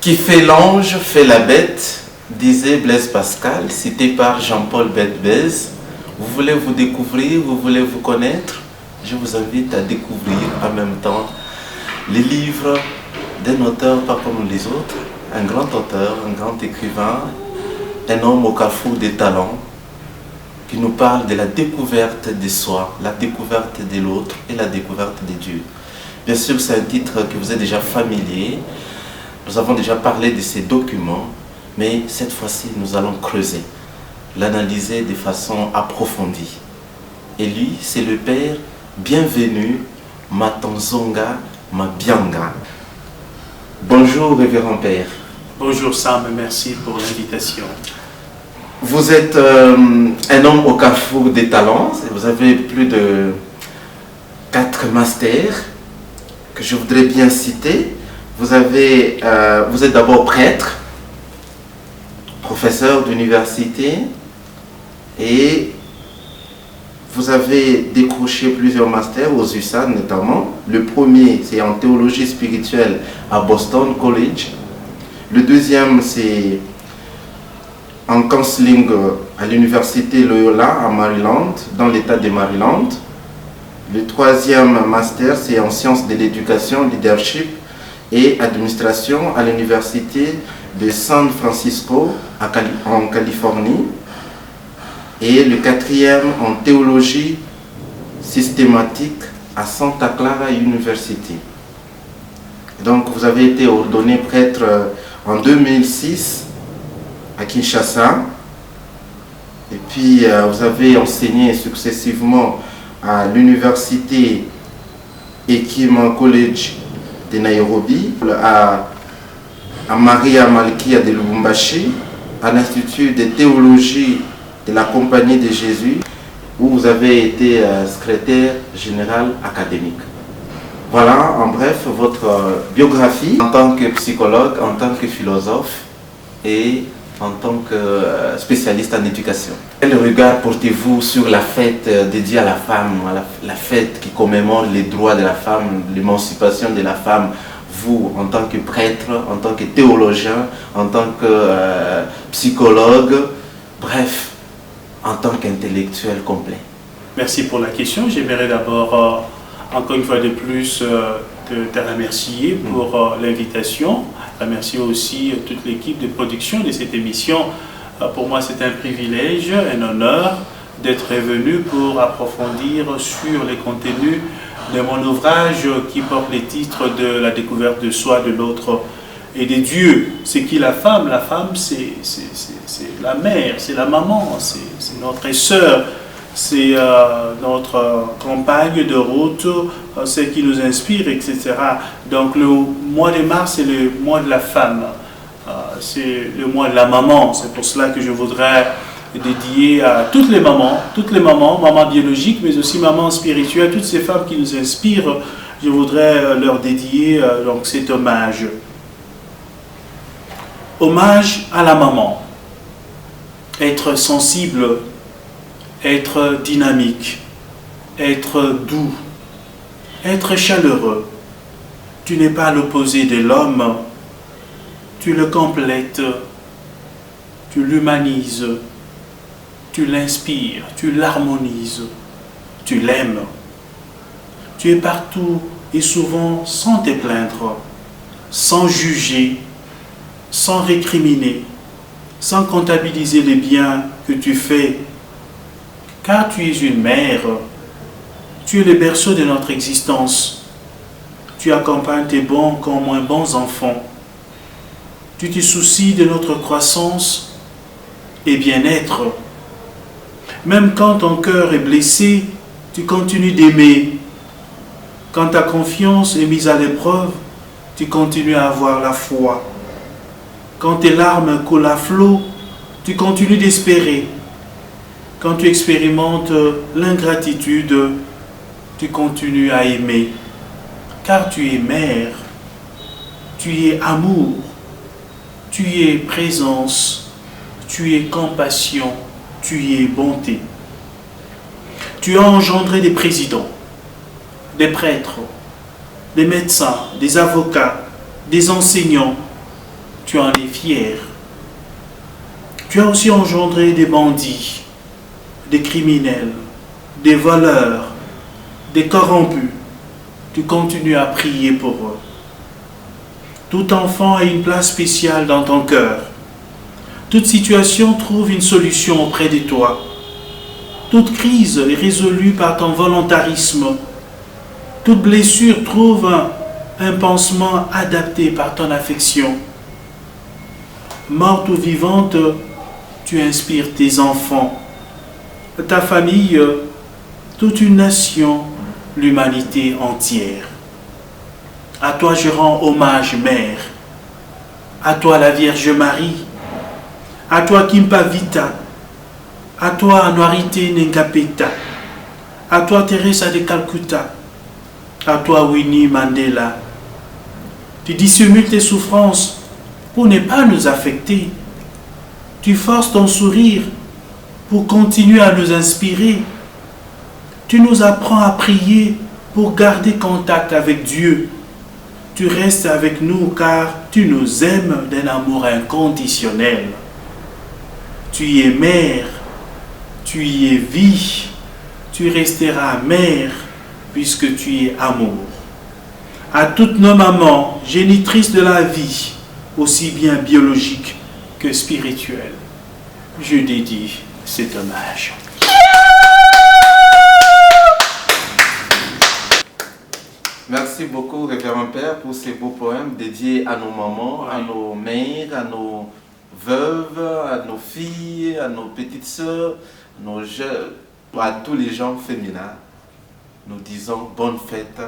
Qui fait l'ange fait la bête, disait Blaise Pascal, cité par Jean-Paul Bette-Bèze. Vous voulez vous découvrir, vous voulez vous connaître? Je vous invite à découvrir en même temps les livres d'un auteur pas comme les autres, un grand auteur, un grand écrivain, un homme au carrefour des talents, qui nous parle de la découverte de soi, la découverte de l'autre et la découverte de Dieu. Bien sûr, c'est un titre qui vous est déjà familier. Nous avons déjà parlé de ces documents, mais cette fois-ci, nous allons creuser, l'analyser de façon approfondie. Et lui, c'est le Père Bienvenu Matanzonga Mabianga. Bonjour, révérend Père. Bonjour Sam, merci pour l'invitation. Vous êtes un homme au carrefour des talents. Vous avez plus de 4 masters que je voudrais bien citer. Vous êtes d'abord prêtre, professeur d'université et vous avez décroché plusieurs masters aux USAN notamment. Le premier, c'est en théologie spirituelle à Boston College. Le deuxième, c'est en counseling à l'université Loyola à Maryland, dans l'état de Maryland. Le troisième master, c'est en sciences de l'éducation, leadership et administration à l'université de San Francisco en Californie. Et le quatrième en théologie systématique à Santa Clara University. Donc vous avez été ordonné prêtre en 2006 à Kinshasa. Et puis vous avez enseigné successivement à l'université Hekima College de Nairobi, à Maria Malkia de Lubumbashi, à l'Institut de théologie de la Compagnie de Jésus, où vous avez été secrétaire général académique. Voilà en bref votre biographie en tant que psychologue, en tant que philosophe et en tant que spécialiste en éducation. Quel regard portez-vous sur la fête dédiée à la femme, la fête qui commémore les droits de la femme, l'émancipation de la femme, vous en tant que prêtre, en tant que théologien, en tant que psychologue, bref, en tant qu'intellectuel complet? Merci pour la question. J'aimerais d'abord, encore une fois de plus, te remercier pour l'invitation. Remercier aussi toute l'équipe de production de cette émission. Pour moi, c'est un privilège, un honneur d'être venu pour approfondir sur les contenus de mon ouvrage qui porte le titre de la découverte de soi, de l'autre et de Dieu. C'est qui la femme? La femme, c'est la mère, c'est la maman, c'est notre sœur, c'est notre compagne de route, celle qui nous inspire, etc. Donc le mois de mars, c'est le mois de la femme, c'est le mois de la maman. C'est pour cela que je voudrais dédier à toutes les mamans, mamans biologiques, mais aussi mamans spirituelles, toutes ces femmes qui nous inspirent. Je voudrais leur dédier donc cet hommage. Hommage à la maman. Être sensible, être dynamique, être doux, être chaleureux. Tu n'es pas l'opposé de l'homme, tu le complètes, tu l'humanises, tu l'inspires, tu l'harmonises, tu l'aimes. Tu es partout et souvent sans te plaindre, sans juger, sans récriminer, sans comptabiliser les biens que tu fais, car tu es une mère, tu es le berceau de notre existence, tu accompagnes tes bons comme moins bons enfants, tu te soucies de notre croissance et bien-être. Même quand ton cœur est blessé, tu continues d'aimer. Quand ta confiance est mise à l'épreuve, tu continues à avoir la foi. Quand tes larmes coulent à flot, tu continues d'espérer. Quand tu expérimentes l'ingratitude, tu continues à aimer. Car tu es mère, tu es amour, tu es présence, tu es compassion, tu es bonté. Tu as engendré des présidents, des prêtres, des médecins, des avocats, des enseignants, tu en es fier. Tu as aussi engendré des bandits, des criminels, des voleurs, des corrompus. Tu continues à prier pour eux. Tout enfant a une place spéciale dans ton cœur. Toute situation trouve une solution auprès de toi. Toute crise est résolue par ton volontarisme. Toute blessure trouve un pansement adapté par ton affection. Morte ou vivante, tu inspires tes enfants, ta famille, toute une nation, l'humanité entière. À toi je rends hommage, Mère. À toi la Vierge Marie. À toi Kimpa Vita. À toi Anuarité Nengapeta. À toi Teresa de Calcutta. À toi Winnie Mandela. Tu dissimules tes souffrances pour ne pas nous affecter. Tu forces ton sourire pour continuer à nous inspirer. Tu nous apprends à prier pour garder contact avec Dieu. Tu restes avec nous car tu nous aimes d'un amour inconditionnel. Tu y es mère, tu y es vie, tu resteras mère puisque tu es amour. À toutes nos mamans, génitrices de la vie, aussi bien biologique que spirituelle, je dédie cet hommage. Merci beaucoup, Révérend Père, pour ces beaux poèmes dédiés à nos mamans, à nos mères, à nos veuves, à nos filles, à nos petites sœurs, nos jeunes, à tous les gens féminins. Nous disons bonne fête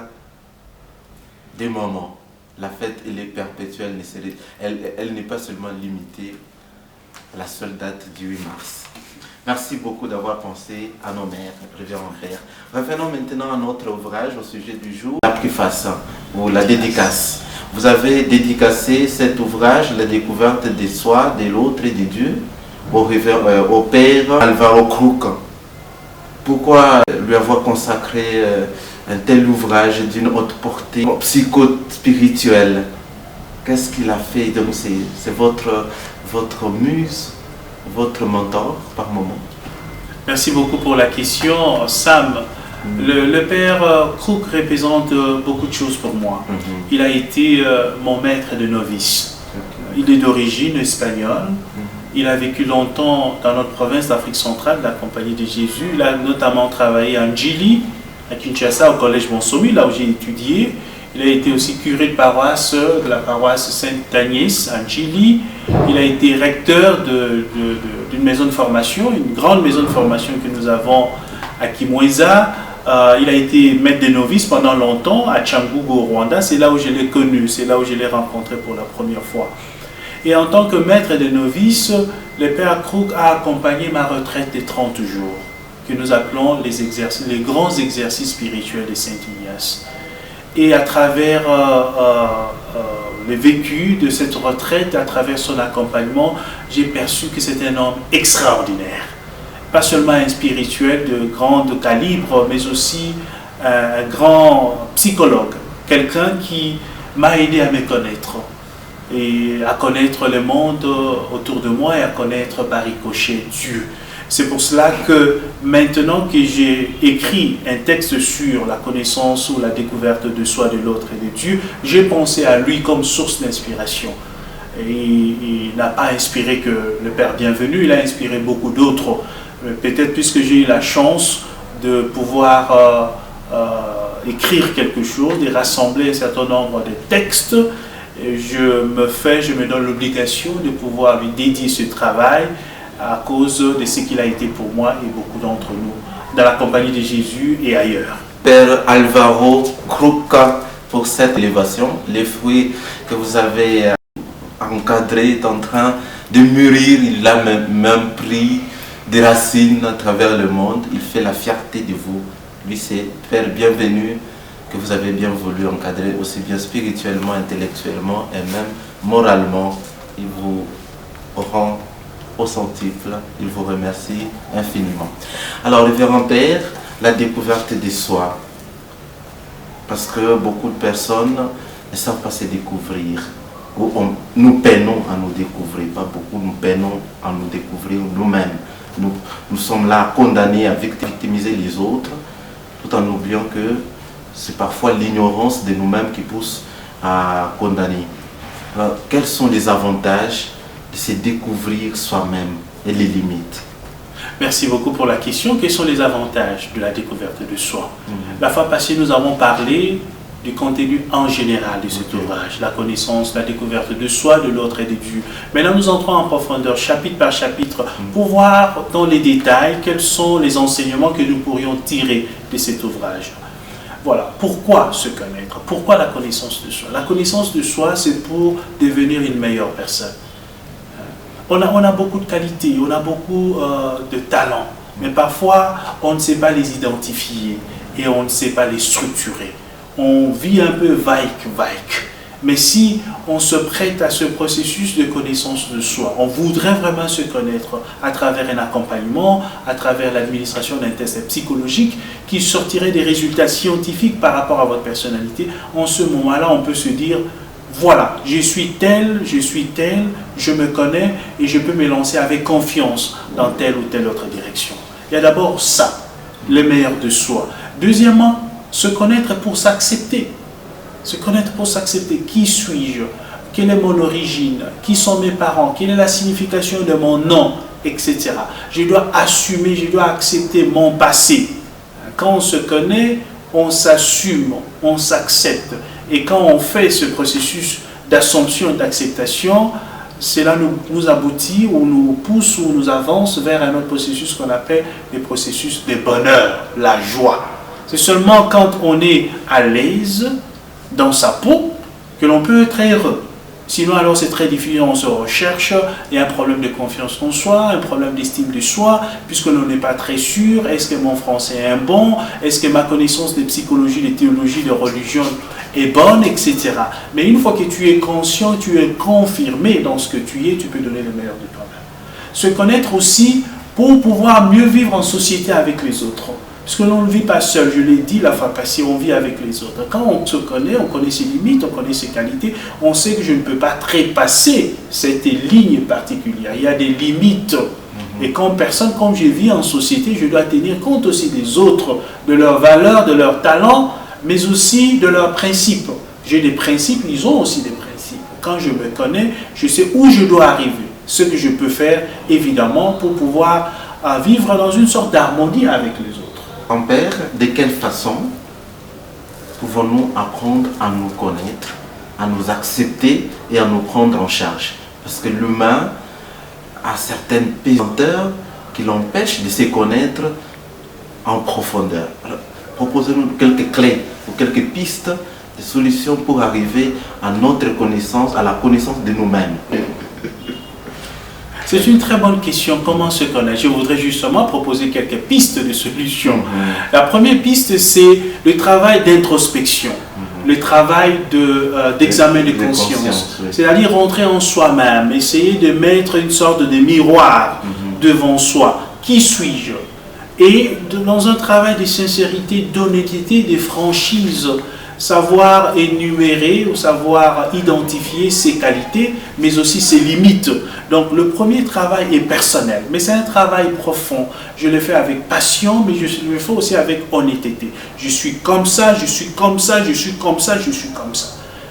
des mamans. La fête, elle est perpétuelle, elle n'est pas seulement limitée à la seule date du 8 mars. Merci beaucoup d'avoir pensé à nos mères, Révérend Père. Revenons maintenant à notre ouvrage au sujet du jour, la préface ou la dédicace. Vous avez dédicacé cet ouvrage, la découverte des soi, de l'autre et de Dieu, au Père Alvaro Cruz. Pourquoi lui avoir consacré un tel ouvrage d'une haute portée psycho-spirituelle? Qu'est-ce qu'il a fait? Donc c'est votre muse, votre mentor par moment? Merci beaucoup pour la question, Sam. Le père Cruz représente beaucoup de choses pour moi. Il a été mon maître de novice. Il est d'origine espagnole. Il a vécu longtemps dans notre province d'Afrique centrale, la Compagnie de Jésus. Il a notamment travaillé à Njili, à Kinshasa, au collège Bonsomi, là où j'ai étudié. Il a été aussi curé de paroisse de la paroisse Sainte-Agnès à Njili. Il a été recteur d'une maison de formation, une grande maison de formation que nous avons à Kimweza. Il a été maître des novices pendant longtemps à Tchangougou au Rwanda. C'est là où je l'ai connu, c'est là où je l'ai rencontré pour la première fois. Et en tant que maître des novices, le père Cruz a accompagné ma retraite de 30 jours, que nous appelons les grands exercices spirituels de Saint-Ignace. Et à travers le vécu de cette retraite, à travers son accompagnement, j'ai perçu que c'était un homme extraordinaire. Pas seulement un spirituel de grand calibre, mais aussi un grand psychologue. Quelqu'un qui m'a aidé à me connaître et à connaître le monde autour de moi et à connaître par ricochet Dieu. C'est pour cela que maintenant que j'ai écrit un texte sur la connaissance ou la découverte de soi, de l'autre et de Dieu, j'ai pensé à lui comme source d'inspiration. Et il n'a pas inspiré que le Père Bienvenu, il a inspiré beaucoup d'autres. Peut-être puisque j'ai eu la chance de pouvoir écrire quelque chose, de rassembler un certain nombre de textes, je me donne l'obligation de pouvoir lui dédier ce travail à cause de ce qu'il a été pour moi et beaucoup d'entre nous dans la Compagnie de Jésus et ailleurs. Père Alvaro Cruz, pour cette élévation, les fruits que vous avez encadrés sont en train de mûrir, il a même pris des racines à travers le monde, il fait la fierté de vous. Lui, c'est Père Bienvenu que vous avez bien voulu encadrer aussi bien spirituellement, intellectuellement et même moralement. Il vous rend au centuple, il vous remercie infiniment. Alors, Révérend Père, la découverte de soi, parce que beaucoup de personnes ne savent pas se découvrir. où nous peinons à nous découvrir, pas beaucoup, nous peinons à nous découvrir nous-mêmes. Nous sommes là condamnés à victimiser les autres, tout en oubliant que c'est parfois l'ignorance de nous-mêmes qui pousse à condamner. Alors, quels sont les avantages de se découvrir soi-même et les limites? Merci beaucoup pour la question. Quels sont les avantages de la découverte de soi? La fois passée, nous avons parlé du contenu en général de cet ouvrage, la connaissance, la découverte de soi, de l'autre et de Dieu. Maintenant, nous entrons en profondeur, chapitre par chapitre, pour voir dans les détails quels sont les enseignements que nous pourrions tirer de cet ouvrage. Voilà, pourquoi se connaître? Pourquoi la connaissance de soi? La connaissance de soi, c'est pour devenir une meilleure personne. On a beaucoup de qualités, on a beaucoup de talents, mais parfois, on ne sait pas les identifier et on ne sait pas les structurer. On vit un peu vague. Mais si on se prête à ce processus de connaissance de soi, on voudrait vraiment se connaître à travers un accompagnement, à travers l'administration d'un test psychologique qui sortirait des résultats scientifiques par rapport à votre personnalité, en ce moment-là, on peut se dire, voilà, je suis tel, je me connais et je peux me lancer avec confiance dans telle ou telle autre direction. Il y a d'abord ça, le meilleur de soi. Deuxièmement, se connaître pour s'accepter. Se connaître pour s'accepter. Qui suis-je? Quelle est mon origine? Qui sont mes parents? Quelle est la signification de mon nom? Etc. Je dois assumer, je dois accepter mon passé. Quand on se connaît, on s'assume, on s'accepte. Et quand on fait ce processus d'assomption et d'acceptation, cela nous aboutit ou nous pousse ou nous avance vers un autre processus qu'on appelle le processus de bonheur, la joie. C'est seulement quand on est à l'aise dans sa peau que l'on peut être heureux. Sinon, alors c'est très difficile, on se recherche, il y a un problème de confiance en soi, un problème d'estime de soi, puisque l'on n'est pas très sûr, est-ce que mon français est bon, est-ce que ma connaissance de psychologie, de théologie, de religion est bonne, etc. Mais une fois que tu es conscient, tu es confirmé dans ce que tu es, tu peux donner le meilleur de toi-même. Se connaître aussi pour pouvoir mieux vivre en société avec les autres. Parce que l'on ne vit pas seul, je l'ai dit la fois passée, on vit avec les autres. Quand on se connaît, on connaît ses limites, on connaît ses qualités, on sait que je ne peux pas trépasser cette ligne particulière. Il y a des limites. Et comme personne, comme je vis en société, je dois tenir compte aussi des autres, de leurs valeurs, de leurs talents, mais aussi de leurs principes. J'ai des principes, ils ont aussi des principes. Quand je me connais, je sais où je dois arriver, ce que je peux faire, évidemment, pour pouvoir vivre dans une sorte d'harmonie avec les autres. En père, de quelle façon pouvons-nous apprendre à nous connaître, à nous accepter et à nous prendre en charge? Parce que l'humain a certaines pesanteurs qui l'empêchent de se connaître en profondeur. Alors, proposez-nous quelques clés ou quelques pistes de solutions pour arriver à notre connaissance, à la connaissance de nous-mêmes. C'est une très bonne question, comment se connaître? Je voudrais justement proposer quelques pistes de solutions. La première piste, c'est le travail d'introspection, le travail d'examen de conscience. Oui. C'est-à-dire rentrer en soi-même, essayer de mettre une sorte de miroir devant soi. Qui suis-je? Et dans un travail de sincérité, d'honnêteté, de franchise, savoir énumérer ou savoir identifier ses qualités, mais aussi ses limites. Donc le premier travail est personnel, mais c'est un travail profond. Je le fais avec passion, mais je le fais aussi avec honnêteté. Je suis comme ça, je suis comme ça, je suis comme ça, je suis comme ça.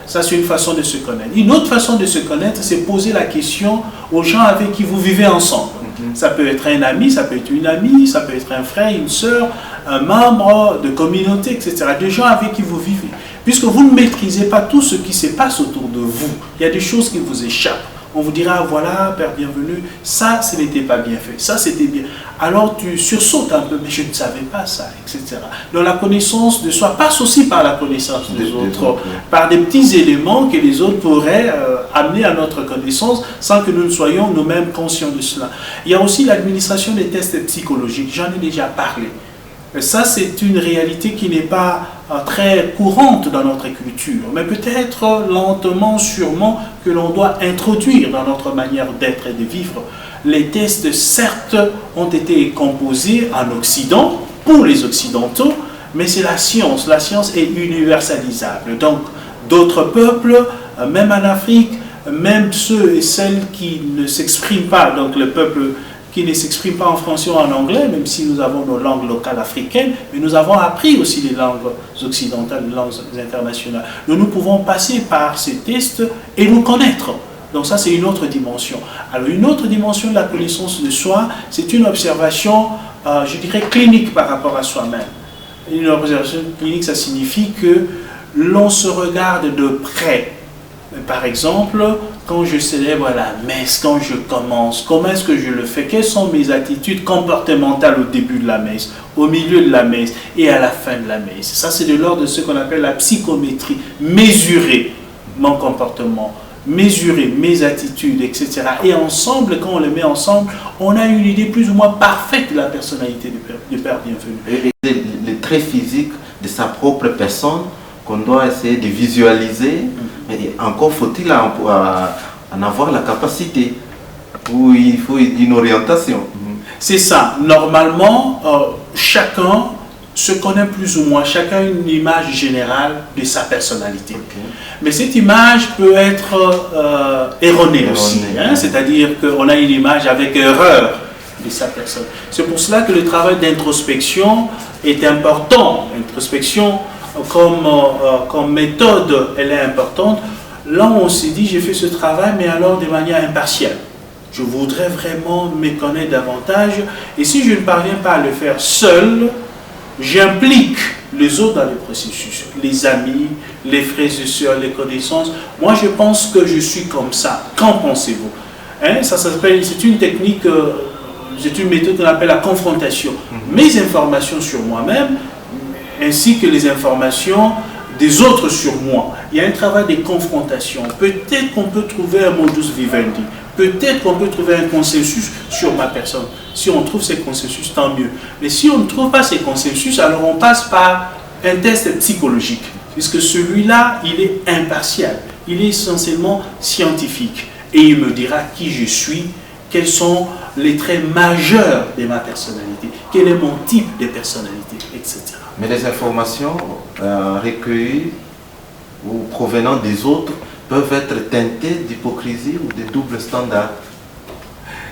Ça, c'est une façon de se connaître. Une autre façon de se connaître, c'est poser la question aux gens avec qui vous vivez ensemble. Ça peut être un ami, ça peut être une amie, ça peut être un frère, une sœur, un membre de communauté, etc. Des gens avec qui vous vivez. Puisque vous ne maîtrisez pas tout ce qui se passe autour de vous. Il y a des choses qui vous échappent. On vous dira, voilà, Père bienvenu, ça, ce n'était pas bien fait, ça, c'était bien. Alors tu sursautes un peu, mais je ne savais pas ça, etc. Donc la connaissance de soi passe aussi par la connaissance des autres, par des petits éléments que les autres pourraient amener à notre connaissance sans que nous ne soyons nous-mêmes conscients de cela. Il y a aussi l'administration des tests psychologiques, j'en ai déjà parlé. Ça, c'est une réalité qui n'est pas très courante dans notre culture, mais peut-être lentement, sûrement, que l'on doit introduire dans notre manière d'être et de vivre. Les tests, certes, ont été composés en Occident, pour les Occidentaux, mais c'est la science. La science est universalisable. Donc, d'autres peuples, même en Afrique, même ceux et celles qui ne s'expriment pas, donc le peuple qui ne s'exprime pas en français ou en anglais, même si nous avons nos langues locales africaines, mais nous avons appris aussi les langues occidentales, les langues internationales. Nous pouvons passer par ces tests et nous connaître. Donc ça, c'est une autre dimension. Alors, une autre dimension de la connaissance de soi, c'est une observation, je dirais, clinique par rapport à soi-même. Une observation clinique, ça signifie que l'on se regarde de près. Par exemple, quand je célèbre la messe, quand je commence, comment est-ce que je le fais? Quelles sont mes attitudes comportementales au début de la messe, au milieu de la messe et à la fin de la messe? Ça, c'est de l'ordre de ce qu'on appelle la psychométrie. Mesurer mon comportement, mesurer mes attitudes, etc. Et ensemble, quand on les met ensemble, on a une idée plus ou moins parfaite de la personnalité du Père bienvenu. Et les traits physiques de sa propre personne qu'on doit essayer de visualiser, mais encore faut-il en avoir la capacité, où il faut une orientation. C'est ça. Normalement, chacun se connaît plus ou moins, chacun a une image générale de sa personnalité. Okay. Mais cette image peut être erronée aussi, hein? C'est-à-dire qu'on a une image avec erreur de sa personne. C'est pour cela que le travail d'introspection est important. L'introspection comme méthode, elle est importante. Là, on s'est dit, j'ai fait ce travail, mais alors de manière impartiale. Je voudrais vraiment me connaître davantage. Et si je ne parviens pas à le faire seul, j'implique les autres dans le processus. Les amis, les frères et sœurs, les connaissances. Moi, je pense que je suis comme ça. Qu'en pensez-vous? Hein? Ça s'appelle, c'est une technique, c'est une méthode qu'on appelle la confrontation. Mes informations sur moi-même, ainsi que les informations des autres sur moi. Il y a un travail de confrontation. Peut-être qu'on peut trouver un modus vivendi. Peut-être qu'on peut trouver un consensus sur ma personne. Si on trouve ces consensus, tant mieux. Mais si on ne trouve pas ces consensus, alors on passe par un test psychologique. Puisque celui-là, il est impartial. Il est essentiellement scientifique. Et il me dira qui je suis, quels sont les traits majeurs de ma personnalité, quel est mon type de personnalité, etc. Mais les informations recueillies ou provenant des autres peuvent être teintées d'hypocrisie ou de double standard.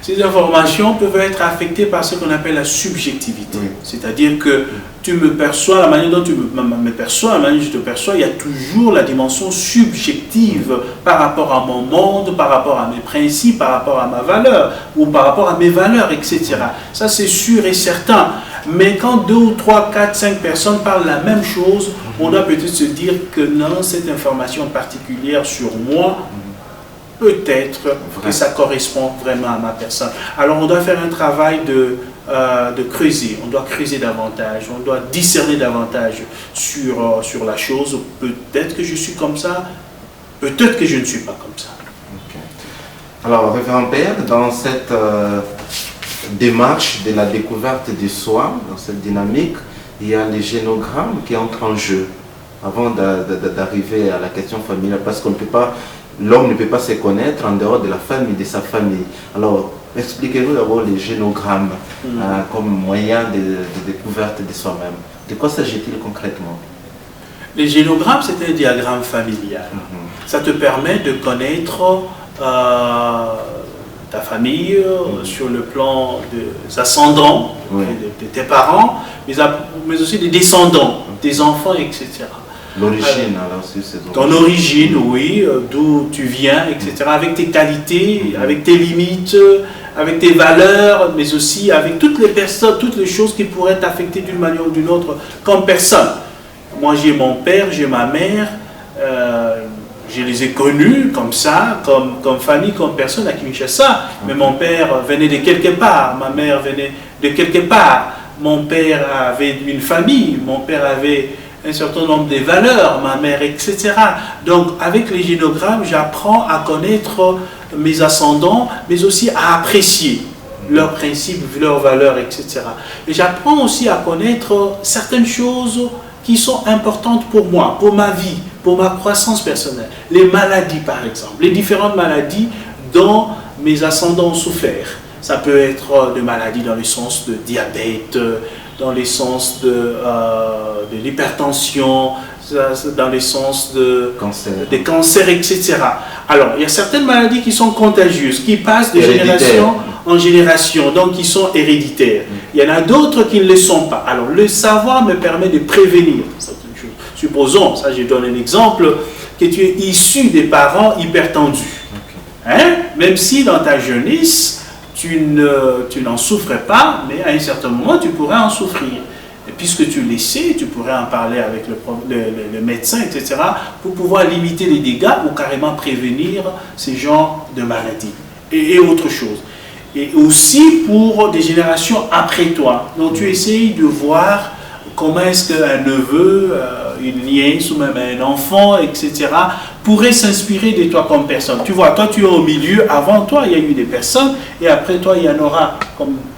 Ces informations peuvent être affectées par ce qu'on appelle la subjectivité. Oui. C'est-à-dire que tu me perçois, la manière dont tu me perçois, la manière dont je te perçois, il y a toujours la dimension subjective par rapport à mon monde, par rapport à mes principes, par rapport à ma valeur, ou par rapport à mes valeurs, etc. Ça, c'est sûr et certain. Mais quand 2 ou 3, 4, 5 personnes parlent la même chose, on doit peut-être se dire que non, cette information particulière sur moi, peut-être que ça correspond vraiment à ma personne. Alors on doit faire un travail de creuser, on doit creuser davantage, on doit discerner davantage sur la chose. Peut-être que je suis comme ça, peut-être que je ne suis pas comme ça. Okay. Alors, Révérend Père, dans cette démarche de la découverte de soi, dans cette dynamique, il y a les génogrammes qui entrent en jeu avant d'arriver à la question familiale, parce qu'on ne peut pas, l'homme ne peut pas se connaître en dehors de la famille, de sa famille. Alors, expliquez-nous d'abord les génogrammes comme moyen de découverte de soi-même. De quoi s'agit-il concrètement? Les génogrammes, c'est un diagramme familial. Ça te permet de connaître ta famille sur le plan des ascendants, de tes parents, mais aussi des descendants, des enfants, etc. L'origine, alors, c'est ton origine, oui, d'où tu viens, etc. Avec tes qualités, avec tes limites, avec tes valeurs, mais aussi avec toutes les personnes, toutes les choses qui pourraient t'affecter d'une manière ou d'une autre comme personne. Moi, j'ai mon père, j'ai ma mère, je les ai connus comme ça, comme famille, comme personne à Kinshasa. Mais mon père venait de quelque part, ma mère venait de quelque part. Mon père avait une famille, mon père avait un certain nombre de valeurs, ma mère, etc. Donc, avec les génogrammes, j'apprends à connaître mes ascendants, mais aussi à apprécier leurs principes, leurs valeurs, etc. Et j'apprends aussi à connaître certaines choses qui sont importantes pour moi, pour ma vie, pour ma croissance personnelle. Les maladies, par exemple, les différentes maladies dont mes ascendants ont souffert. Ça peut être des maladies dans le sens de diabète, dans les sens de l'hypertension, dans les sens des cancers, etc. Alors, il y a certaines maladies qui sont contagieuses, qui passent de génération en génération, donc qui sont héréditaires. Il y en a d'autres qui ne le sont pas. Alors, le savoir me permet de prévenir certaines choses. Supposons, ça je donne un exemple, que tu es issu des parents hypertendus. Hein? Même si dans ta jeunesse, tu n'en souffrais pas, mais à un certain moment, tu pourrais en souffrir. Et puisque tu le sais, tu pourrais en parler avec le médecin, etc., pour pouvoir limiter les dégâts ou carrément prévenir ces genres de maladies et autre chose. Et aussi pour des générations après toi. Donc tu essayes de voir comment est-ce qu'un neveu, une nièce ou même un enfant, etc., pourrait s'inspirer de toi comme personne. Tu vois, toi tu es au milieu, avant toi il y a eu des personnes, et après toi il y en aura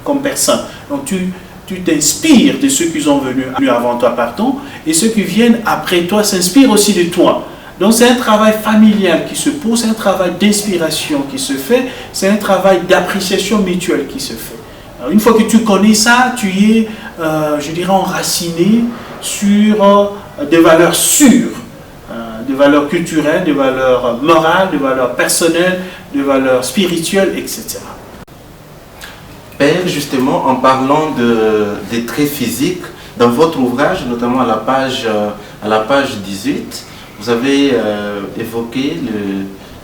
comme personne. Donc tu t'inspires de ceux qui sont venus avant toi, pardon, et ceux qui viennent après toi s'inspirent aussi de toi. Donc c'est un travail familial qui se pose, c'est un travail d'inspiration qui se fait, c'est un travail d'appréciation mutuelle qui se fait. Alors, une fois que tu connais ça, tu es, je dirais, enraciné sur des valeurs sûres, des valeurs culturelles, des valeurs morales, des valeurs personnelles, des valeurs spirituelles, etc. Père, justement, en parlant des traits physiques, dans votre ouvrage, notamment à la page 18, vous avez évoqué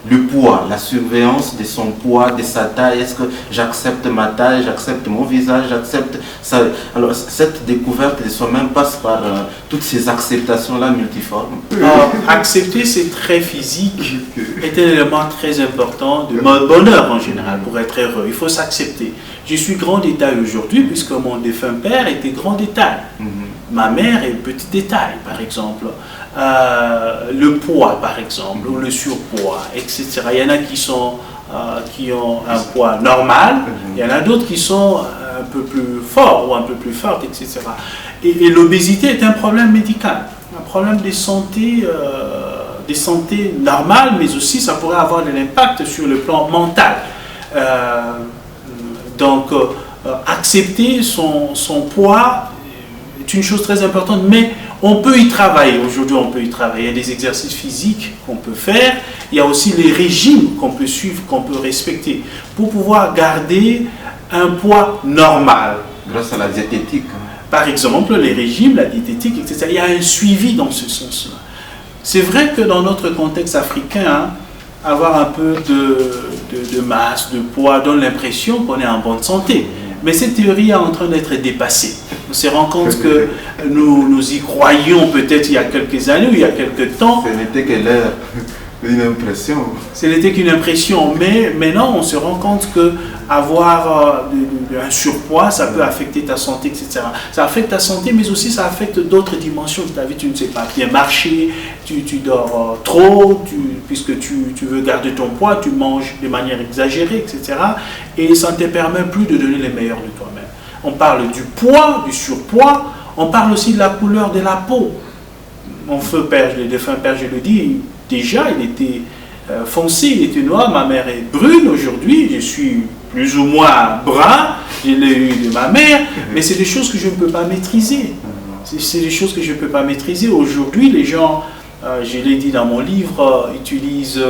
le poids, la surveillance de son poids, de sa taille. Est-ce que j'accepte ma taille, j'accepte mon visage, j'accepte ça? Alors, cette découverte de soi-même passe par toutes ces acceptations-là multiformes. Accepter ses traits physiques est un élément très important de mon bonheur en général, pour être heureux. Il faut s'accepter. Je suis grand détail aujourd'hui, puisque mon défunt père était grand détail. Ma mère est petit détail, par exemple. Le poids, par exemple, ou le surpoids, etc. Il y en a qui ont un poids normal, il y en a d'autres qui sont un peu plus forts ou un peu plus fortes, etc. Et l'obésité est un problème médical, un problème de santé normale, mais aussi ça pourrait avoir de l'impact sur le plan mental. Donc, accepter son poids est une chose très importante, mais on peut y travailler. Aujourd'hui, on peut y travailler. Il y a des exercices physiques qu'on peut faire. Il y a aussi les régimes qu'on peut suivre, qu'on peut respecter pour pouvoir garder un poids normal. Grâce à la diététique. Par exemple, les régimes, la diététique, etc. Il y a un suivi dans ce sens-là. C'est vrai que dans notre contexte africain, avoir un peu de masse, de poids, donne l'impression qu'on est en bonne santé. Mais cette théorie est en train d'être dépassée. On se rend compte que nous y croyions peut-être il y a quelques années ou il y a quelques temps. Ce n'était qu'une impression. Ce n'était qu'une impression. Mais maintenant, on se rend compte qu'avoir un surpoids, ça peut affecter ta santé, etc. Ça affecte ta santé, mais aussi ça affecte d'autres dimensions de ta vie. Tu ne sais pas bien marcher, tu dors trop, puisque tu veux garder ton poids, tu manges de manière exagérée, etc. Et ça ne te permet plus de donner le meilleur de toi-même. On parle du poids, du surpoids, on parle aussi de la couleur de la peau. Mon feu père, le défunt père, je le dis, déjà il était foncé, il était noir, ma mère est brune aujourd'hui, je suis plus ou moins brun, je l'ai eu de ma mère, mais c'est des choses que je ne peux pas maîtriser. C'est des choses que je ne peux pas maîtriser. Aujourd'hui, les gens, je l'ai dit dans mon livre, utilisent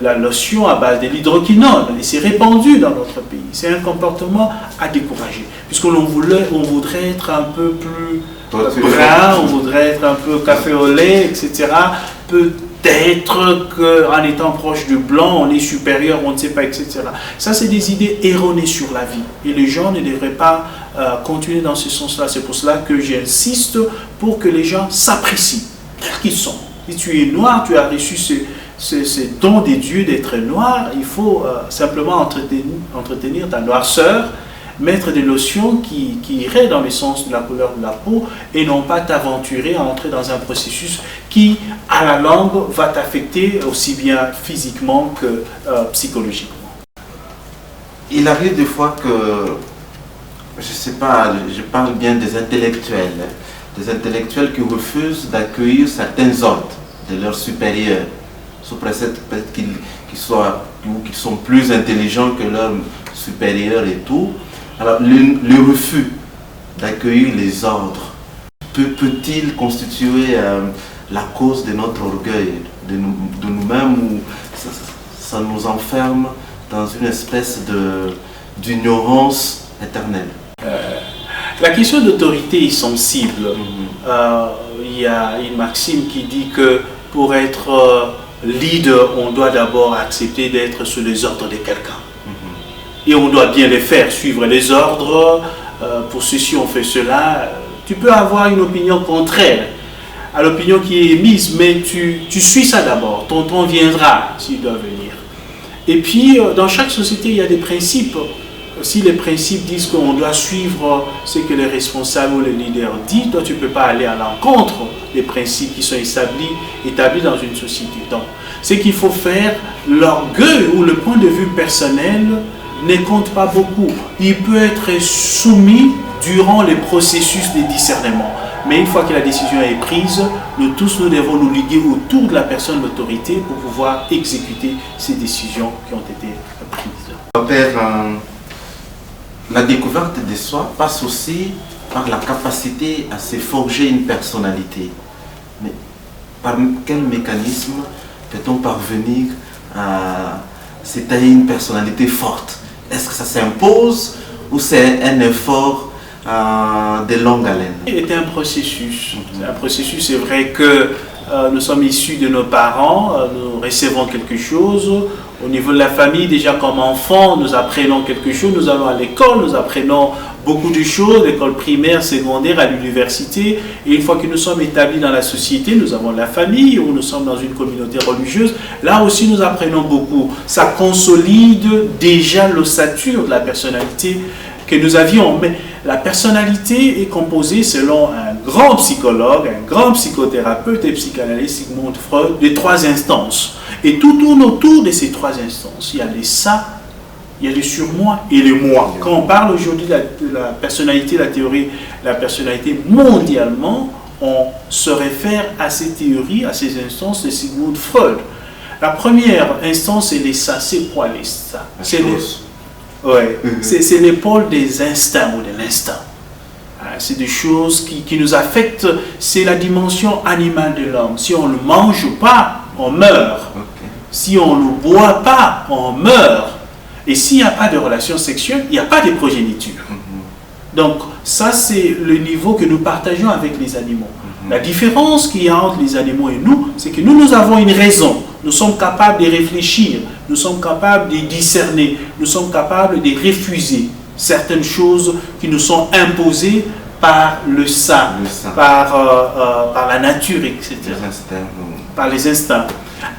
la lotion à base de l'hydroquinone et c'est répandu dans notre pays. C'est un comportement à décourager, puisqu'on voudrait être un peu plus brun, on voudrait être un peu café au lait, etc. Peut-être qu'en étant proche du blanc, on est supérieur, on ne sait pas, etc. Ça, c'est des idées erronées sur la vie. Et les gens ne devraient pas continuer dans ce sens-là. C'est pour cela que j'insiste pour que les gens s'apprécient tels qu'ils sont. Si tu es noir, tu as reçu ce don des dieux d'être noir, il faut simplement entretenir ta noirceur, mettre des lotions qui iraient dans le sens de la couleur de la peau et non pas t'aventurer à entrer dans un processus qui, à la longue, va t'affecter aussi bien physiquement que psychologiquement. Il arrive des fois que, je ne sais pas, je parle bien des intellectuels qui refusent d'accueillir certains ordres de leurs supérieurs, sous prétexte qu'ils sont plus intelligents que leurs supérieurs et tout. Alors, le refus d'accueillir les ordres peut-il constituer la cause de notre orgueil, de nous-mêmes, ou ça nous enferme dans une espèce d'ignorance éternelle? La question d'autorité est sensible. Il y a une maxime qui dit que pour être leader, on doit d'abord accepter d'être sous les ordres de quelqu'un. Et on doit bien les faire, suivre les ordres. Pour ceci, on fait cela. Tu peux avoir une opinion contraire à l'opinion qui est émise, mais tu suis ça d'abord. Ton temps viendra s'il doit venir. Et puis, dans chaque société, il y a des principes. Si les principes disent qu'on doit suivre ce que les responsables ou les leaders disent, toi, tu ne peux pas aller à l'encontre des principes qui sont établis dans une société. Donc, ce qu'il faut faire, l'orgueil ou le point de vue personnel ne compte pas beaucoup. Il peut être soumis durant les processus de discernement. Mais une fois que la décision est prise, nous tous, nous devons nous liguer autour de la personne d'autorité pour pouvoir exécuter ces décisions qui ont été prises. Père, la découverte de soi passe aussi par la capacité à se forger une personnalité. Mais par quel mécanisme peut-on parvenir à se tailler une personnalité forte? Est-ce que ça s'impose ou c'est un effort de longue haleine? C'est un processus. C'est un processus, c'est vrai que nous sommes issus de nos parents, nous recevons quelque chose. Au niveau de la famille, déjà comme enfants, nous apprenons quelque chose, nous allons à l'école, nous apprenons beaucoup de choses, l'école primaire, secondaire, à l'université. Et une fois que nous sommes établis dans la société, nous avons la famille, ou nous sommes dans une communauté religieuse, là aussi nous apprenons beaucoup. Ça consolide déjà l'ossature de la personnalité que nous avions. Mais la personnalité est composée, selon un grand psychologue, un grand psychothérapeute et psychanalyste, Sigmund Freud, de 3 instances. Et tout tourne autour de ces 3 instances. Il y a les ça, il y a le surmoi et le moi. Quand on parle aujourd'hui de la personnalité, la théorie, la personnalité mondialement, on se réfère à ces théories, à ces instances de Sigmund Freud. La première instance, c'est les ça. C'est quoi les ça? C'est l'épaule des instincts ou de l'instinct. C'est des choses qui nous affectent. C'est la dimension animale de l'homme. Si on ne mange pas, on meurt. Si on ne boit pas, on meurt. Et s'il n'y a pas de relation sexuelle, il n'y a pas de progéniture. Donc ça, c'est le niveau que nous partageons avec les animaux. La différence qu'il y a entre les animaux et nous, c'est que nous avons une raison. Nous sommes capables de réfléchir, nous sommes capables de discerner, nous sommes capables de refuser certaines choses qui nous sont imposées par le sang, par la nature, etc. Par les instincts.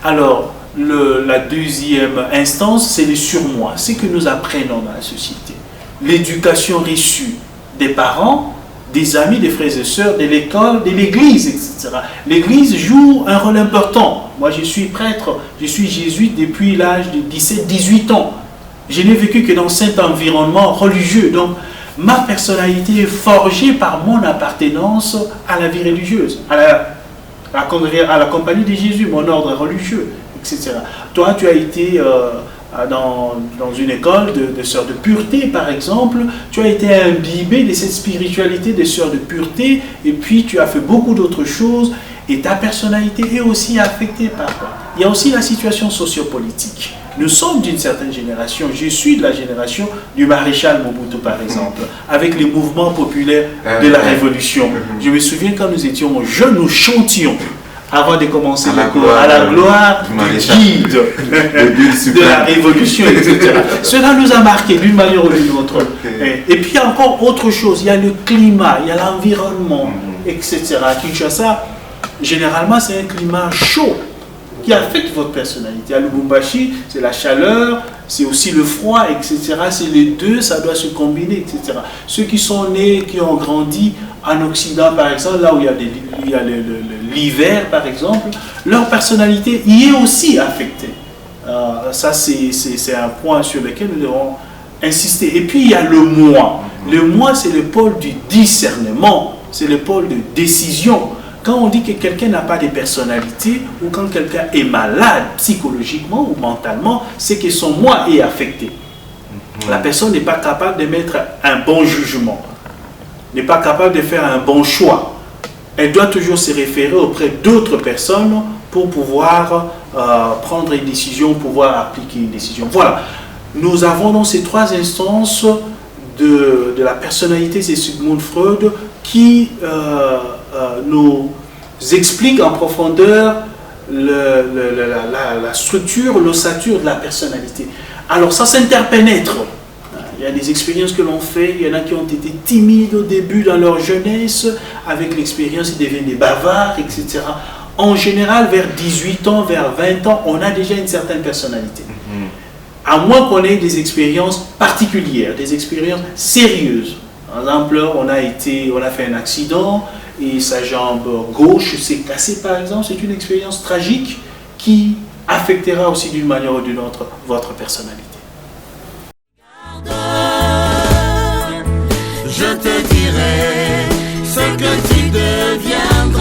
Alors, la deuxième instance, c'est le surmoi, c'est que nous apprenons dans la société. L'éducation reçue des parents, des amis, des frères et sœurs, de l'école, de l'église, etc. L'église joue un rôle important. Moi, je suis prêtre, je suis jésuite depuis l'âge de 17-18 ans. Je n'ai vécu que dans cet environnement religieux. Donc, ma personnalité est forgée par mon appartenance à la vie religieuse, à la compagnie de Jésus, mon ordre religieux, etc. Toi, tu as été dans une école de sœurs de pureté, par exemple. Tu as été imbibé de cette spiritualité des sœurs de pureté, et puis tu as fait beaucoup d'autres choses, et ta personnalité est aussi affectée par quoi? Il y a aussi la situation sociopolitique. Nous sommes d'une certaine génération, je suis de la génération du maréchal Mobutu par exemple, avec les mouvements populaires de la Révolution. Je me souviens quand nous étions jeunes, nous chantions avant de commencer le cours, à la gloire du guide de la Révolution, etc. Cela nous a marqué d'une manière ou d'une autre. Et puis il y a encore autre chose, il y a le climat, il y a l'environnement, etc. À Kinshasa, généralement c'est un climat chaud qui affecte votre personnalité. À Lubumbashi, c'est la chaleur, c'est aussi le froid, etc. C'est les deux, ça doit se combiner, etc. Ceux qui sont nés, qui ont grandi en Occident, par exemple, là où il y a l'hiver, par exemple, leur personnalité y est aussi affectée. Ça, c'est un point sur lequel nous devons insister. Et puis, il y a le moi. Le moi, c'est le pôle du discernement, c'est le pôle de décision. Quand on dit que quelqu'un n'a pas de personnalité, ou quand quelqu'un est malade psychologiquement ou mentalement, c'est que son moi est affecté. La personne n'est pas capable de mettre un bon jugement, n'est pas capable de faire un bon choix. Elle doit toujours se référer auprès d'autres personnes pour pouvoir prendre une décision, pouvoir appliquer une décision. Voilà, nous avons donc ces trois instances de la personnalité de Sigmund Freud qui nous expliquent en profondeur la structure, l'ossature de la personnalité. Alors ça s'interpénètre. Il y a des expériences que l'on fait, il y en a qui ont été timides au début dans leur jeunesse, avec l'expérience ils deviennent des bavards, etc. En général, vers 18 ans, vers 20 ans, on a déjà une certaine personnalité. À moins qu'on ait des expériences particulières, des expériences sérieuses. Par exemple, on a fait un accident et sa jambe gauche s'est cassée, par exemple. C'est une expérience tragique qui affectera aussi d'une manière ou d'une autre votre personnalité. Je te dirai ce que tu deviendras.